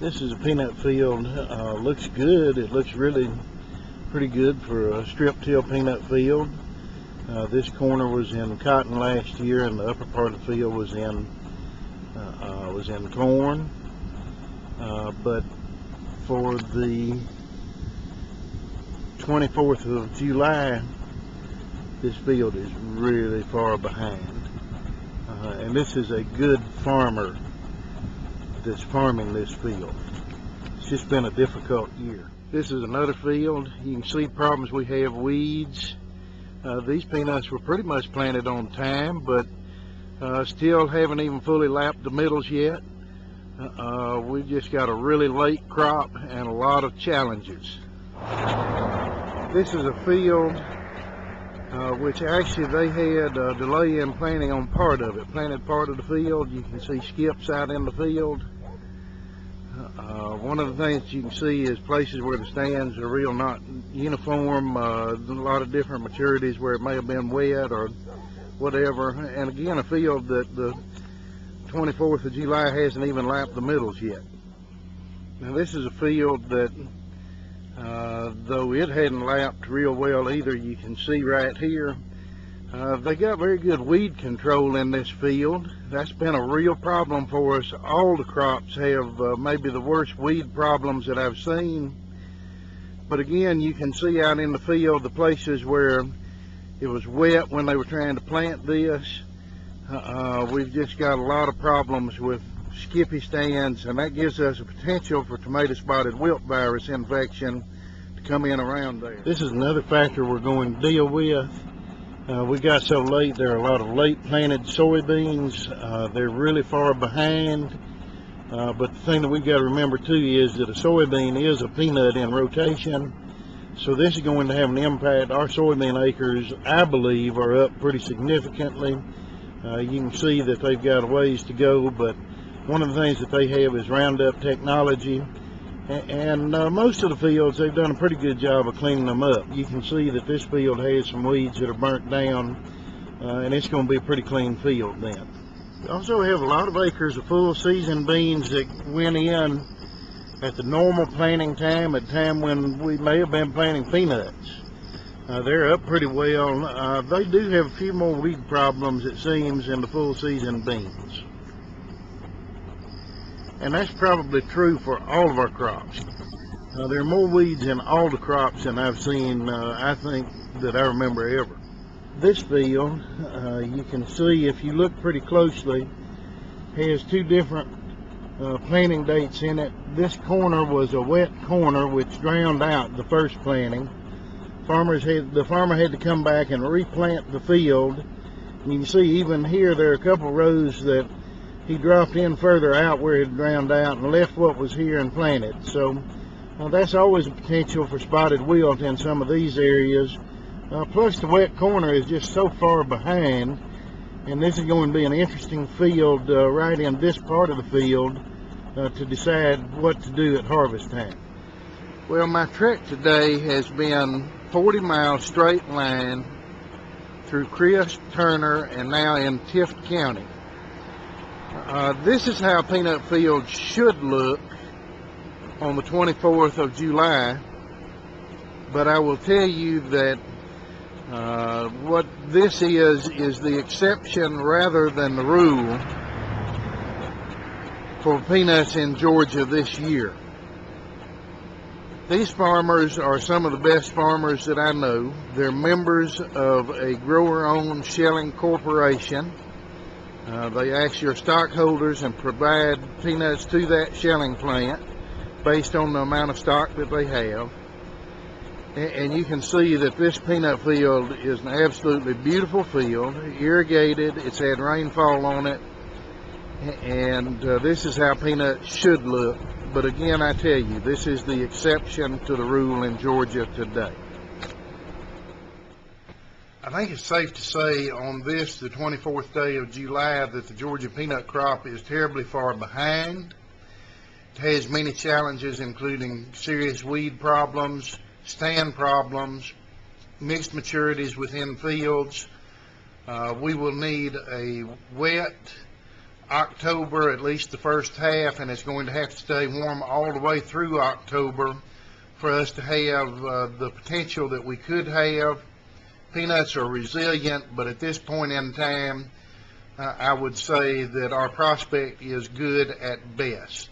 This is a peanut field. Looks good. It looks really pretty good for a strip till peanut field. This corner was in cotton last year, and the upper part of the field was in corn. But for the 24th of July, this field is really far behind. And this is a good farmer that's farming this field. It's just been a difficult year. This is another field. You can see problems we have: weeds. These peanuts were pretty much planted on time, but still haven't even fully lapped the middles yet. We've just got a really late crop and a lot of challenges. This is a field which actually they had a delay in planting on part of it. Planted part of the field. You can see skips out in the field. One of the things you can see is places where the stands are real not uniform, a lot of different maturities where it may have been wet or whatever. And again, a field that the 24th of July hasn't even lapped the middles yet. Now this is a field that though it hadn't lapped real well either, you can see right here they got very good weed control in this field. That's been a real problem for us. All the crops have maybe the worst weed problems that I've seen. But again, you can see out in the field the places where it was wet when they were trying to plant this. We've just got a lot of problems with skippy stands, and that gives us a potential for tomato spotted wilt virus infection to come in around there. This is another factor we're going to deal with. We got so late. There are a lot of late planted soybeans. They're really far behind. But the thing that we've got to remember too is that a soybean is a peanut in rotation. So this is going to have an impact. Our soybean acres, I believe, are up pretty significantly. You can see that they've got a ways to go, but one of the things that they have is Roundup technology. And most of the fields, they've done a pretty good job of cleaning them up. You can see that this field has some weeds that are burnt down, and it's going to be a pretty clean field then. We also have a lot of acres of full season beans that went in at the normal planting time, at a time when we may have been planting peanuts. They're up pretty well. They do have a few more weed problems, it seems, in the full season beans. And that's probably true for all of our crops. There are more weeds in all the crops than I've seen, I think, that I remember ever. This field, you can see if you look pretty closely, has two different planting dates in it. This corner was a wet corner which drowned out the first planting. The farmer had to come back and replant the field. And you can see even here there are a couple rows that he dropped in further out where it drowned out and left what was here and planted. So that's always a potential for spotted wilt in some of these areas. Plus the wet corner is just so far behind, and this is going to be an interesting field right in this part of the field to decide what to do at harvest time. Well, my trek today has been 40 miles straight line through Chris, Turner, and now in Tift County. This is how peanut fields should look on the 24th of July, but I will tell you that what this is the exception rather than the rule for peanuts in Georgia this year. These farmers are some of the best farmers that I know. They're members of a grower-owned shelling corporation. They actually are stockholders and provide peanuts to that shelling plant based on the amount of stock that they have. And you can see that this peanut field is an absolutely beautiful field, irrigated. It's had rainfall on it, and this is how peanuts should look. But again, I tell you, this is the exception to the rule in Georgia today. I think it's safe to say on this, the 24th day of July, that the Georgia peanut crop is terribly far behind. It has many challenges, including serious weed problems, stand problems, mixed maturities within fields. We will need a wet, October, at least the first half, and it's going to have to stay warm all the way through October for us to have the potential that we could have. Peanuts are resilient, but at this point in time, I would say that our prospect is good at best.